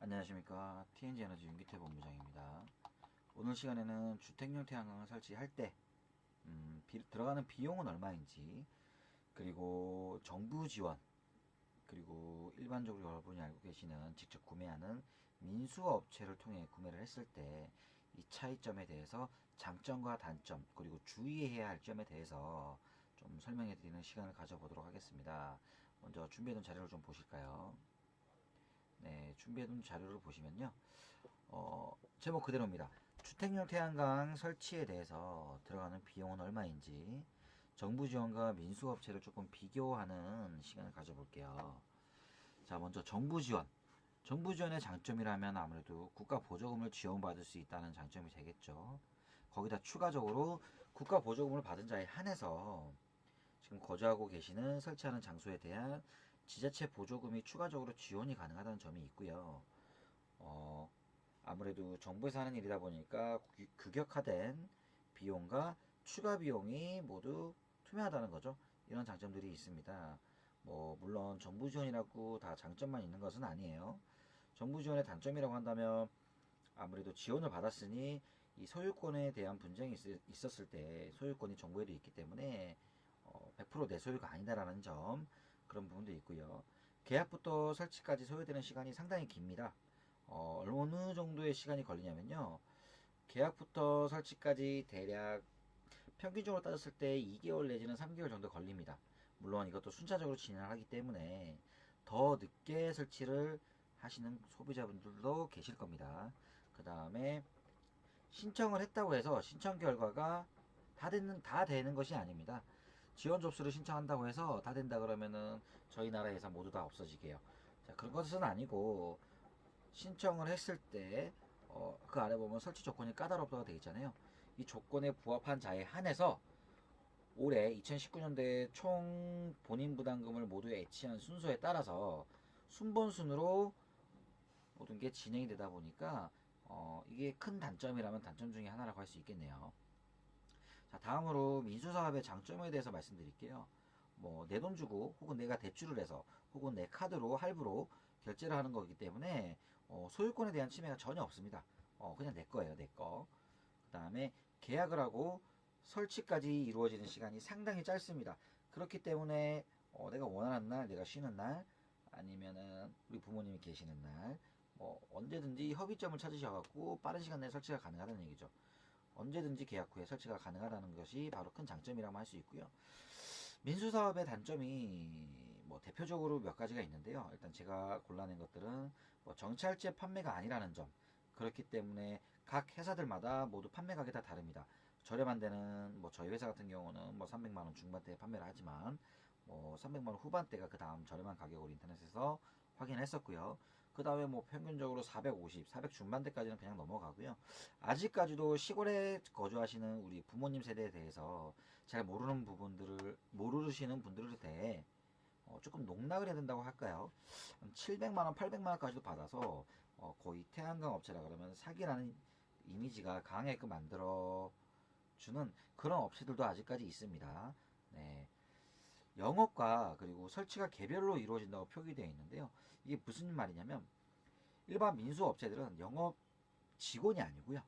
안녕하십니까. TNG에너지 윤기태 본부장입니다. 오늘 시간에는 주택용 태양광을 설치할 때 들어가는 비용은 얼마인지, 그리고 정부 지원, 그리고 일반적으로 여러분이 알고 계시는 직접 구매하는 민수업체를 통해 구매를 했을 때 이 차이점에 대해서, 장점과 단점, 그리고 주의해야 할 점에 대해서 좀 설명해 드리는 시간을 가져보도록 하겠습니다. 먼저 준비해둔 자료를 좀 보실까요? 네, 준비해둔 자료를 보시면요. 제목 그대로입니다. 주택용 태양광 설치에 대해서 들어가는 비용은 얼마인지, 정부 지원과 민수업체를 조금 비교하는 시간을 가져볼게요. 자, 먼저 정부 지원. 정부 지원의 장점이라면 아무래도 국가 보조금을 지원받을 수 있다는 장점이 되겠죠. 거기다 추가적으로 국가 보조금을 받은 자에 한해서 지금 거주하고 계시는 설치하는 장소에 대한 지자체 보조금이 추가적으로 지원이 가능하다는 점이 있고요. 아무래도 정부에서 하는 일이다 보니까 규격화된 비용과 추가 비용이 모두 투명하다는 거죠. 이런 장점들이 있습니다. 물론 정부 지원이라고 다 장점만 있는 것은 아니에요. 정부 지원의 단점이라고 한다면 아무래도 지원을 받았으니 이 소유권에 대한 분쟁이 있었을 때 소유권이 정부에도 있기 때문에 100%내 소유가 아니다라는 점, 그런 부분도 있고요. 계약부터 설치까지 소요되는 시간이 상당히 깁니다. 어느 정도의 시간이 걸리냐면요. 계약부터 설치까지 대략 평균적으로 따졌을 때 2개월 내지는 3개월 정도 걸립니다. 물론 이것도 순차적으로 진행을 하기 때문에 더 늦게 설치를 하시는 소비자분들도 계실 겁니다. 그 다음에 신청을 했다고 해서 신청 결과가 다 되는 것이 아닙니다. 지원 접수를 신청한다고 해서 다 된다 그러면은 저희 나라 예산 모두 다 없어지게요. 자, 그런 것은 아니고, 신청을 했을 때 그 아래 보면 설치 조건이 까다롭다고 되어 있잖아요. 이 조건에 부합한 자에 한해서 올해 2019년도에 총 본인 부담금을 모두 애치한 순서에 따라서 순번순으로 모든 게 진행이 되다 보니까 이게 큰 단점이라면 단점 중에 하나라고 할 수 있겠네요. 자, 다음으로 민수사업의 장점에 대해서 말씀드릴게요. 내 돈 주고 혹은 내가 대출을 해서 혹은 내 카드로 할부로 결제를 하는 거기 때문에 소유권에 대한 침해가 전혀 없습니다. 그냥 내 거예요, 내 거. 그 다음에 계약을 하고 설치까지 이루어지는 시간이 상당히 짧습니다. 그렇기 때문에 내가 원하는 날, 내가 쉬는 날, 아니면은 우리 부모님이 계시는 날, 언제든지 협의점을 찾으셔갖고 빠른 시간 내에 설치가 가능하다는 얘기죠. 언제든지 계약 후에 설치가 가능하다는 것이 바로 큰 장점이라고 할 수 있고요. 민수사업의 단점이 대표적으로 몇 가지가 있는데요. 일단 제가 골라낸 것들은 정찰제 판매가 아니라는 점. 그렇기 때문에 각 회사들마다 모두 판매 가격이 다 다릅니다. 저렴한 데는 저희 회사 같은 경우는 300만원 중반대에 판매를 하지만 300만원 후반대가 그 다음 저렴한 가격으로 인터넷에서 확인했었고요. 그 다음에 평균적으로 450, 400 중반대까지는 그냥 넘어가고요. 아직까지도 시골에 거주하시는 우리 부모님 세대에 대해서 잘 모르는 부분들을, 모르시는 분들에 대해 조금 농락을 해야 된다고 할까요? 700만원, 800만원까지도 받아서 거의 태양광 업체라 그러면 사기라는 이미지가 강하게끔 만들어 주는 그런 업체들도 아직까지 있습니다. 네. 영업과 그리고 설치가 개별로 이루어진다고 표기되어 있는데요. 이게 무슨 말이냐면 일반 민수업체들은 영업 직원이 아니고요.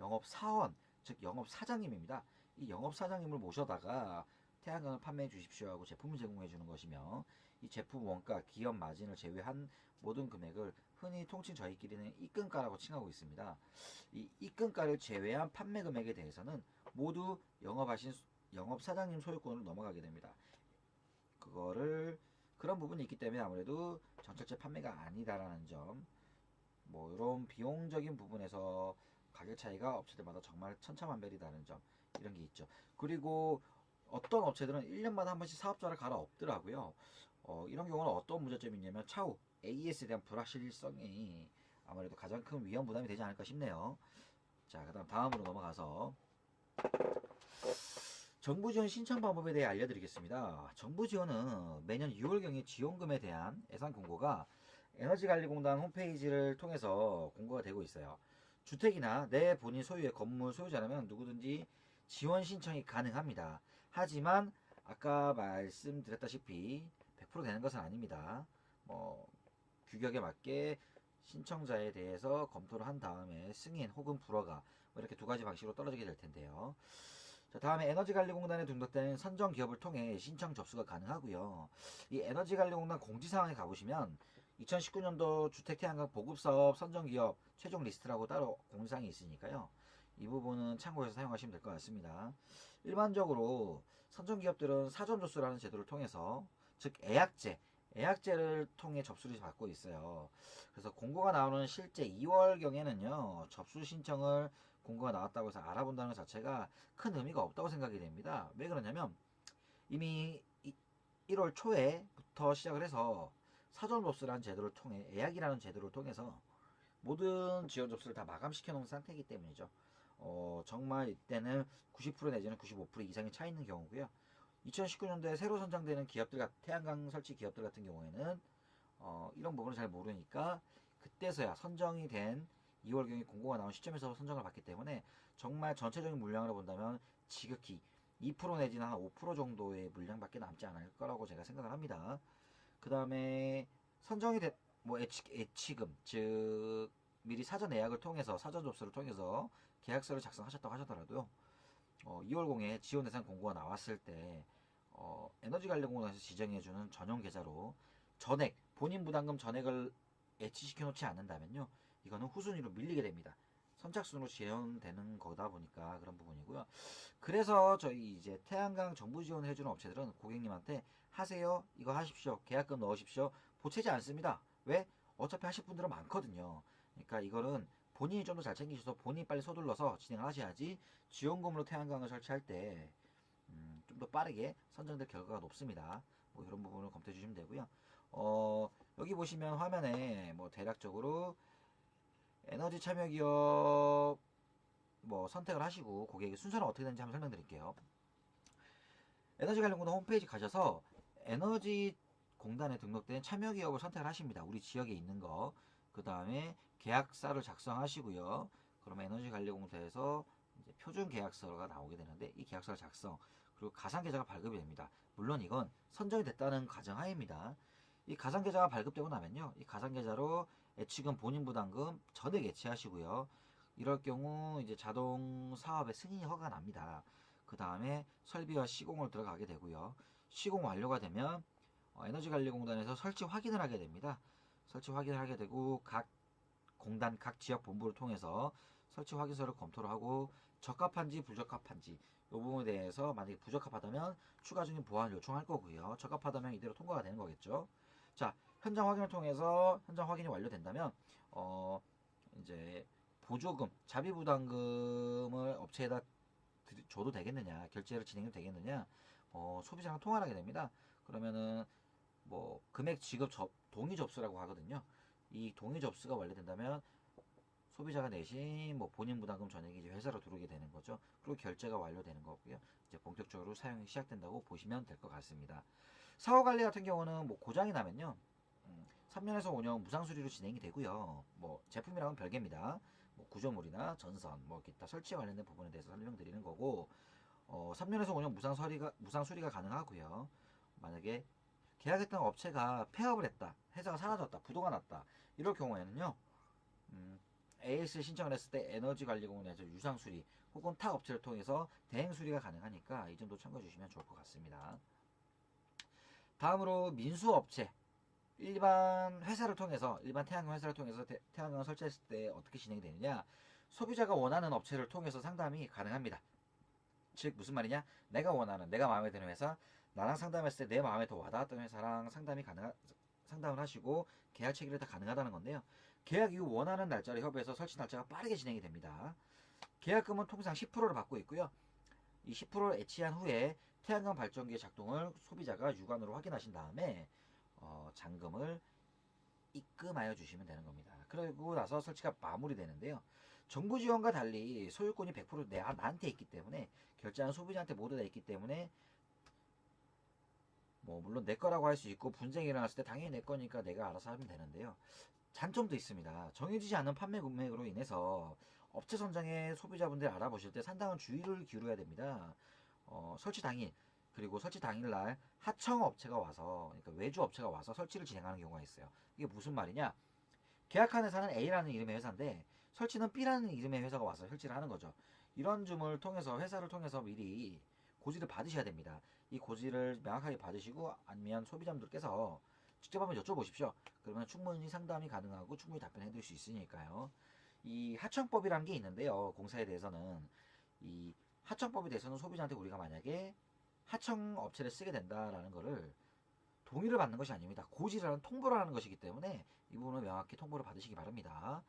영업사원, 즉 영업사장님입니다. 이 영업사장님을 모셔다가 태양광을 판매해 주십시오 하고 제품을 제공해 주는 것이며, 이 제품 원가, 기업 마진을 제외한 모든 금액을 흔히 통칭 저희끼리는 입금가라고 칭하고 있습니다. 이 입금가를 제외한 판매 금액에 대해서는 모두 영업사장님 소유권으로 넘어가게 됩니다. 그런 부분이 있기 때문에 아무래도 전철제 판매가 아니다라는 점, 이런 비용적인 부분에서 가격 차이가 업체들마다 정말 천차만별이다는 점, 이런 게 있죠. 그리고 어떤 업체들은 1년마다 한 번씩 사업자를 갈아엎더라고요. 이런 경우는 어떤 문제점이 있냐면 차후 AS에 대한 불확실성이 아무래도 가장 큰 위험 부담이 되지 않을까 싶네요. 자, 그다음 다음으로 넘어가서 정부 지원 신청 방법에 대해 알려드리겠습니다. 정부 지원은 매년 6월경에 지원금에 대한 예산 공고가 에너지관리공단 홈페이지를 통해서 공고가 되고 있어요. 주택이나 내 본인 소유의 건물 소유자라면 누구든지 지원 신청이 가능합니다. 하지만 아까 말씀드렸다시피 100% 되는 것은 아닙니다. 규격에 맞게 신청자에 대해서 검토를 한 다음에 승인 혹은 불허가 뭐 이렇게 두 가지 방식으로 떨어지게 될 텐데요. 자, 다음에 에너지관리공단에 등록된 선정기업을 통해 신청 접수가 가능하고요. 이 에너지관리공단 공지사항에 가보시면 2019년도 주택태양광 보급사업 선정기업 최종 리스트라고 따로 공지사항이 있으니까요. 이 부분은 참고해서 사용하시면 될 것 같습니다. 일반적으로 선정기업들은 사전조수라는 제도를 통해서 즉 예약제를 통해 접수를 받고 있어요. 그래서 공고가 나오는 실제 2월경에는요, 접수 신청을 공고가 나왔다고 해서 알아본다는 것 자체가 큰 의미가 없다고 생각이 됩니다. 왜 그러냐면 이미 1월 초에부터 시작을 해서 사전 접수라는 제도를 통해 예약이라는 제도를 통해서 모든 지원 접수를 다 마감시켜 놓은 상태이기 때문이죠. 정말 이때는 90% 내지는 95% 이상의 차 있는 경우고요. 2019년도에 새로 선정되는 기업들, 태양광 설치 기업들 같은 경우에는 이런 부분을 잘 모르니까 그때서야 선정이 된 2월경에 공고가 나온 시점에서 선정을 받기 때문에 정말 전체적인 물량으로 본다면 지극히 2% 내지는 한 5% 정도의 물량밖에 남지 않을 거라고 제가 생각을 합니다. 그 다음에 선정이 된 뭐 예치금 즉 미리 사전 예약을 통해서 사전 접수를 통해서 계약서를 작성하셨다고 하셨더라도요. 2월 공에 지원 대상 공고가 나왔을 때 에너지관리공단에서 지정해주는 전용 계좌로 전액 본인 부담금 전액을 애치시켜 놓지 않는다면요, 이거는 후순위로 밀리게 됩니다. 선착순으로 지원되는 거다 보니까 그런 부분이고요. 그래서 저희 이제 태양광 정부 지원을 해주는 업체들은 고객님한테 하세요, 이거 하십시오, 계약금 넣으십시오, 보채지 않습니다. 왜? 어차피 하실 분들은 많거든요. 그러니까 이거는 본인이 좀 더 잘 챙기셔서 본인이 빨리 서둘러서 진행을 하셔야지 지원금으로 태양광을 설치할 때 좀 더 빠르게 선정될 결과가 높습니다. 뭐 이런 부분을 검토해 주시면 되고요. 여기 보시면 화면에 뭐 대략적으로 에너지 참여 기업 뭐 선택을 하시고 고객의 순서는 어떻게 되는지 한번 설명드릴게요. 에너지 관련공단 홈페이지 가셔서 에너지 공단에 등록된 참여 기업을 선택을 하십니다. 우리 지역에 있는 거. 그 다음에 계약서를 작성하시고요. 그러면 에너지 관리공단에서 이제 표준 계약서가 나오게 되는데 이 계약서를 작성 그리고 가상 계좌가 발급이 됩니다. 물론 이건 선정이 됐다는 가정하에입니다. 이 가상 계좌가 발급되고 나면요, 이 가상 계좌로 예치금 본인 부담금 전액 예치하시고요. 이럴 경우 이제 자동 사업의 승인이 허가가 납니다. 그 다음에 설비와 시공을 들어가게 되고요. 시공 완료가 되면 에너지관리공단에서 설치 확인을 하게 됩니다. 설치 확인을 하게 되고 각 공단 각 지역 본부를 통해서 설치 확인서를 검토를 하고 적합한지 불적합한지 이 부분에 대해서 만약에 부적합하다면 추가적인 보완을 요청할 거고요. 적합하다면 이대로 통과가 되는 거겠죠. 자, 현장 확인을 통해서 현장 확인이 완료된다면 이제 보조금, 자비부담금을 업체에다 줘도 되겠느냐, 결제를 진행해도 되겠느냐, 소비자랑 통화를 하게 됩니다. 그러면은 뭐 금액 지급 동의 접수라고 하거든요. 이 동의 접수가 완료된다면 소비자가 내신 뭐 본인 부담금 전액이 이제 회사로 들어오게 되는 거죠. 그리고 결제가 완료되는 거고요. 이제 본격적으로 사용이 시작된다고 보시면 될 것 같습니다. 사후 관리 같은 경우는 뭐 고장이 나면요, 3년에서 5년 무상 수리로 진행이 되고요. 뭐 제품이랑은 별개입니다. 뭐 구조물이나 전선, 뭐 기타 설치에 관련된 부분에 대해서 설명드리는 거고, 3년에서 5년 무상 수리가 가능하고요. 만약에 계약했던 업체가 폐업을 했다, 회사가 사라졌다, 부도가 났다, 이럴 경우에는요, AS 신청을 했을 때 에너지관리공단에서 유상수리 혹은 타 업체를 통해서 대행수리가 가능하니까 이 점도 참고해 주시면 좋을 것 같습니다. 다음으로 민수업체, 일반 회사를 통해서, 일반 태양광 회사를 통해서 태양광을 설치했을 때 어떻게 진행이 되느냐, 소비자가 원하는 업체를 통해서 상담이 가능합니다. 즉 무슨 말이냐, 내가 원하는, 내가 마음에 드는 회사, 나랑 상담했을 때 내 마음에 더 와닿았던 회사랑 상담을 하시고 계약 체결이 다 가능하다는 건데요. 계약 이후 원하는 날짜로 협의해서 설치 날짜가 빠르게 진행이 됩니다. 계약금은 통상 10%를 받고 있고요. 이 10%를 애치한 후에 태양광 발전기의 작동을 소비자가 육안으로 확인하신 다음에 잔금을 입금하여 주시면 되는 겁니다. 그리고 나서 설치가 마무리되는데요. 정부 지원과 달리 소유권이 100% 나한테 있기 때문에, 결제한 소비자한테 모두 다 있기 때문에 뭐 물론 내 거라고 할 수 있고 분쟁이 일어났을 때 당연히 내 거니까 내가 알아서 하면 되는데요. 장점도 있습니다. 정해지지 않은 판매 금액으로 인해서 업체 선정에 소비자분들이 알아보실 때 상당한 주의를 기울여야 됩니다. 설치 당일 그리고 설치 당일날 하청 업체가 와서, 그러니까 외주 업체가 와서 설치를 진행하는 경우가 있어요. 이게 무슨 말이냐? 계약한 회사는 A라는 이름의 회사인데 설치는 B라는 이름의 회사가 와서 설치를 하는 거죠. 이런 점을 통해서 회사를 통해서 미리 고지를 받으셔야 됩니다. 이 고지를 명확하게 받으시고 아니면 소비자분들께서 직접 한번 여쭤보십시오. 그러면 충분히 상담이 가능하고 충분히 답변해 드릴 수 있으니까요. 이 하청법이라는 게 있는데요. 공사에 대해서는 이 하청법에 대해서는 소비자한테 우리가 만약에 하청 업체를 쓰게 된다라는 거를 동의를 받는 것이 아닙니다. 고지를 하는 통보를 하는 것이기 때문에 이 부분은 명확히 통보를 받으시기 바랍니다.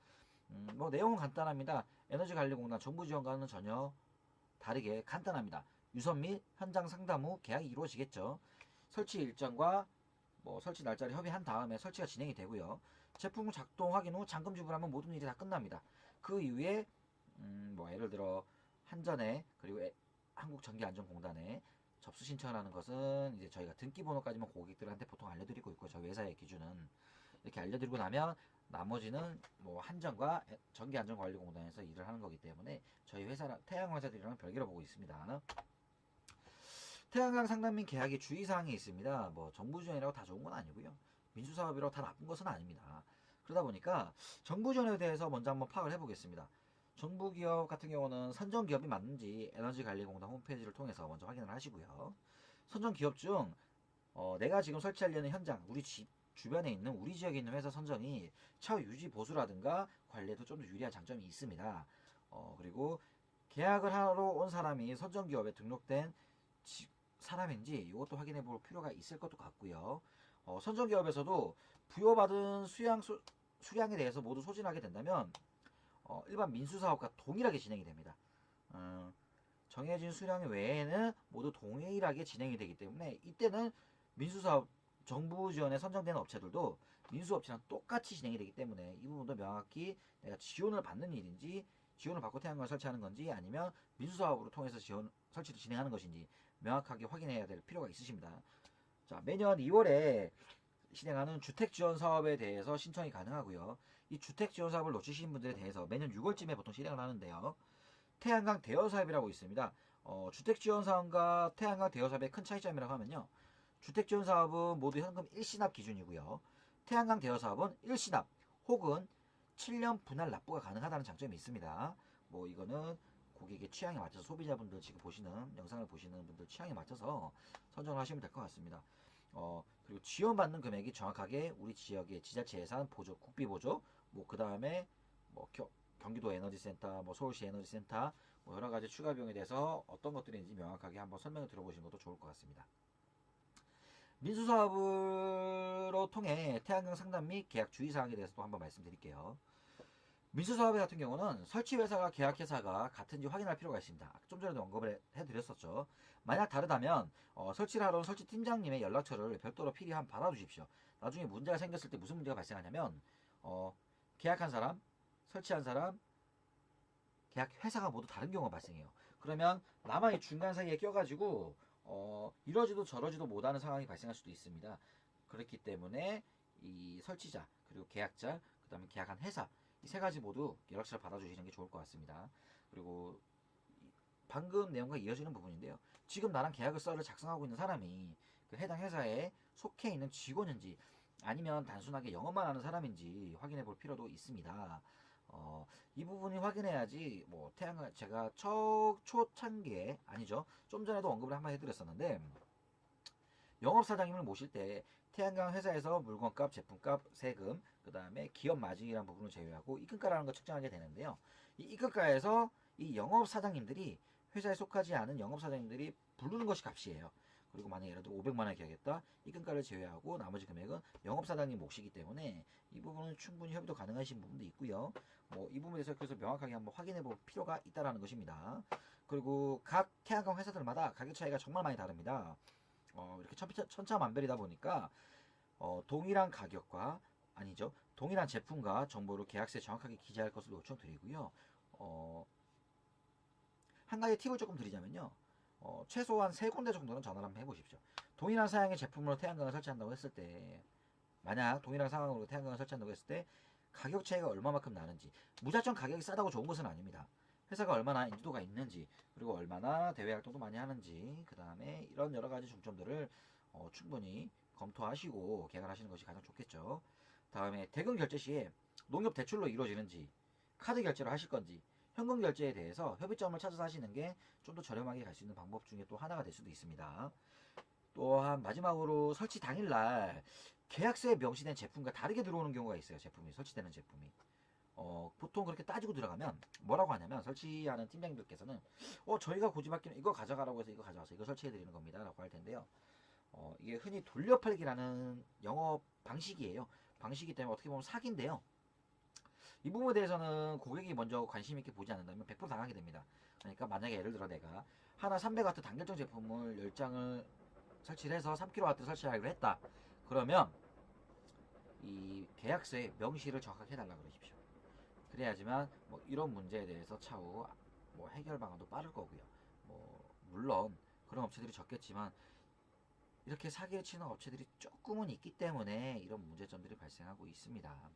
뭐 내용은 간단합니다. 에너지관리공단 정부지원과는 전혀 다르게 간단합니다. 유선 및 현장 상담 후 계약이 이루어지겠죠. 설치 일정과 뭐 설치 날짜를 협의한 다음에 설치가 진행이 되고요. 제품 작동 확인 후 잔금 지불하면 모든 일이 다 끝납니다. 그 이후에 뭐 예를 들어 한전에 그리고 한국전기안전공단에 접수 신청을 하는 것은 이제 저희가 등기번호까지만 고객들한테 보통 알려드리고 있고 저희 회사의 기준은 이렇게 알려드리고 나면 나머지는 뭐 한전과 전기안전관리공단에서 일을 하는 거기 때문에 저희 회사랑 태양광 회사들이랑 별개로 보고 있습니다. 태양광 상담 및 계약의 주의사항이 있습니다. 뭐 정부 지원이라고 다 좋은 건 아니고요. 민수사업이라고 다 나쁜 것은 아닙니다. 그러다 보니까 정부 지원에 대해서 먼저 한번 파악을 해보겠습니다. 정부 기업 같은 경우는 선정 기업이 맞는지 에너지관리공단 홈페이지를 통해서 먼저 확인을 하시고요. 선정 기업 중 내가 지금 설치하려는 현장, 우리 집 주변에 있는 우리 지역에 있는 회사 선정이 차후 유지 보수라든가 관리에도 좀 더 유리한 장점이 있습니다. 그리고 계약을 하러 온 사람이 선정 기업에 등록된 사람인지 이것도 확인해 볼 필요가 있을 것도 같고요. 선정 기업에서도 부여받은 수량에 대해서 모두 소진하게 된다면 일반 민수사업과 동일하게 진행이 됩니다. 정해진 수량 외에는 모두 동일하게 진행이 되기 때문에 이때는 민수사업 정부 지원에 선정되는 업체들도 민수업체랑 똑같이 진행이 되기 때문에 이 부분도 명확히 내가 지원을 받는 일인지 지원을 받고 태양광을 설치하는 건지 아니면 민수사업으로 통해서 설치를 진행하는 것인지 명확하게 확인해야 될 필요가 있으십니다. 자, 매년 2월에 실행하는 주택지원 사업에 대해서 신청이 가능하고요. 이 주택지원 사업을 놓치신 분들에 대해서 매년 6월쯤에 보통 실행을 하는데요. 태양광 대여 사업이라고 있습니다. 주택지원 사업과 태양광 대여 사업의 큰 차이점이라고 하면요. 주택지원 사업은 모두 현금 1시납 기준이고요. 태양광 대여 사업은 1시납 혹은 7년 분할 납부가 가능하다는 장점이 있습니다. 뭐 이거는 고객의 취향에 맞춰서 소비자분들 지금 보시는 영상을 보시는 분들 취향에 맞춰서 선정을 하시면 될 것 같습니다. 그리고 지원받는 금액이 정확하게 우리 지역의 지자체 예산 보조, 국비 보조, 뭐 그 다음에 뭐 경기도 에너지센터, 뭐 서울시 에너지센터, 뭐 여러 가지 추가 비용에 대해서 어떤 것들이 있는지 명확하게 한번 설명을 들어보시는 것도 좋을 것 같습니다. 민수사업으로 통해 태양광 상담 및 계약 주의사항에 대해서도 한번 말씀드릴게요. 민수사업 같은 경우는 설치회사가 계약회사가 같은지 확인할 필요가 있습니다. 좀 전에도 언급을 해드렸었죠. 만약 다르다면 설치를 하러 온 설치팀장님의 연락처를 별도로 필요하면 받아주십시오. 나중에 문제가 생겼을 때 무슨 문제가 발생하냐면 계약한 사람, 설치한 사람, 계약회사가 모두 다른 경우가 발생해요. 그러면 나만 이 중간 사이에 껴가지고 이러지도 저러지도 못하는 상황이 발생할 수도 있습니다. 그렇기 때문에 이 설치자, 그리고 계약자, 그 다음에 계약한 회사 이 세 가지 모두 연락처를 받아주시는 게 좋을 것 같습니다. 그리고 방금 내용과 이어지는 부분인데요. 지금 나랑 계약을 썰을 작성하고 있는 사람이 그 해당 회사에 속해 있는 직원인지 아니면 단순하게 영업만 하는 사람인지 확인해 볼 필요도 있습니다. 이 부분이 확인해야지 뭐 태양광 제가 초창기에 아니죠. 좀 전에도 언급을 한번 해드렸었는데 영업사장님을 모실 때 태양광 회사에서 물건값, 제품값, 세금, 그 다음에 기업 마진이라는 부분을 제외하고 입금가라는 걸 측정하게 되는데요. 이 입금가에서 이 영업사장님들이 회사에 속하지 않은 영업사장님들이 부르는 것이 값이에요. 그리고 만약에 예를 들어 500만원을 계약했다. 입금가를 제외하고 나머지 금액은 영업사장님 몫이기 때문에 이 부분은 충분히 협의도 가능하신 부분도 있고요. 뭐 이 부분에 대해서 그래서 명확하게 한번 확인해 볼 필요가 있다는 것입니다. 그리고 각 태양광 회사들마다 가격 차이가 정말 많이 다릅니다. 이렇게 천차만별이다 보니까 동일한 가격과 아니죠. 동일한 제품과 정보를 계약서에 정확하게 기재할 것을 요청드리고요. 한 가지 팁을 조금 드리자면요. 최소한 3군데 정도는 전화를 한번 해보십시오. 동일한 사양의 제품으로 태양광을 설치한다고 했을 때 만약 동일한 상황으로 태양광을 설치한다고 했을 때 가격 차이가 얼마만큼 나는지 무작정 가격이 싸다고 좋은 것은 아닙니다. 회사가 얼마나 인지도가 있는지 그리고 얼마나 대외 활동도 많이 하는지 그 다음에 이런 여러 가지 중점들을 충분히 검토하시고 계약을 하시는 것이 가장 좋겠죠. 다음에 대금 결제 시에 농협 대출로 이루어지는지, 카드 결제로 하실 건지, 현금 결제에 대해서 협의점을 찾아서 하시는 게 좀 더 저렴하게 갈 수 있는 방법 중에 또 하나가 될 수도 있습니다. 또한 마지막으로 설치 당일날 계약서에 명시된 제품과 다르게 들어오는 경우가 있어요. 제품이 설치되는 제품이. 보통 그렇게 따지고 들어가면 뭐라고 하냐면 설치하는 팀장님들께서는 저희가 고집하기는 이거 가져가라고 해서 이거 가져와서 이거 설치해 드리는 겁니다 라고 할 텐데요. 이게 흔히 돌려팔기라는 영업 방식이에요. 방식이기 때문에 어떻게 보면 사기인데요. 이 부분에 대해서는 고객이 먼저 관심 있게 보지 않는다면 100% 당하게 됩니다. 그러니까 만약에 예를 들어 내가 하나 300W 단결정 제품을 10장을 설치를 해서 3kW 설치하기로 했다. 그러면 이 계약서에 명시를 정확하게 해달라 그러십시오. 그래야지만 뭐 이런 문제에 대해서 차후 뭐 해결 방안도 빠를 거고요. 물론 그런 업체들이 적겠지만 이렇게 사기를 치는 업체들이 조금은 있기 때문에 이런 문제점들이 발생하고 있습니다.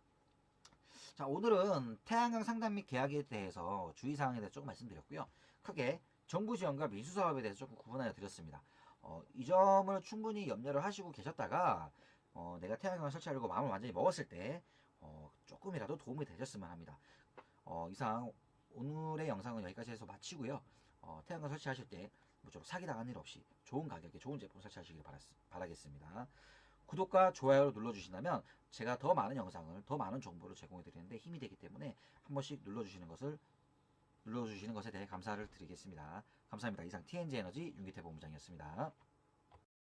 자, 오늘은 태양광 상담 및 계약에 대해서 주의사항에 대해서 조금 말씀드렸고요. 크게 정부 지원과 민수 사업에 대해서 조금 구분하여 드렸습니다. 이 점을 충분히 염려를 하시고 계셨다가 내가 태양광을 설치하려고 마음을 완전히 먹었을 때 조금이라도 도움이 되셨으면 합니다. 이상 오늘의 영상은 여기까지 해서 마치고요. 태양광 설치하실 때 모쪼록 사기당한 일 없이 좋은 가격에 좋은 제품 설치하시길 바라겠습니다. 구독과 좋아요를 눌러주신다면 제가 더 많은 영상을, 더 많은 정보를 제공해 드리는데 힘이 되기 때문에 한 번씩 눌러주시는 것에 대해 감사를 드리겠습니다. 감사합니다. 이상 TNG 에너지 윤기태 본부장이었습니다.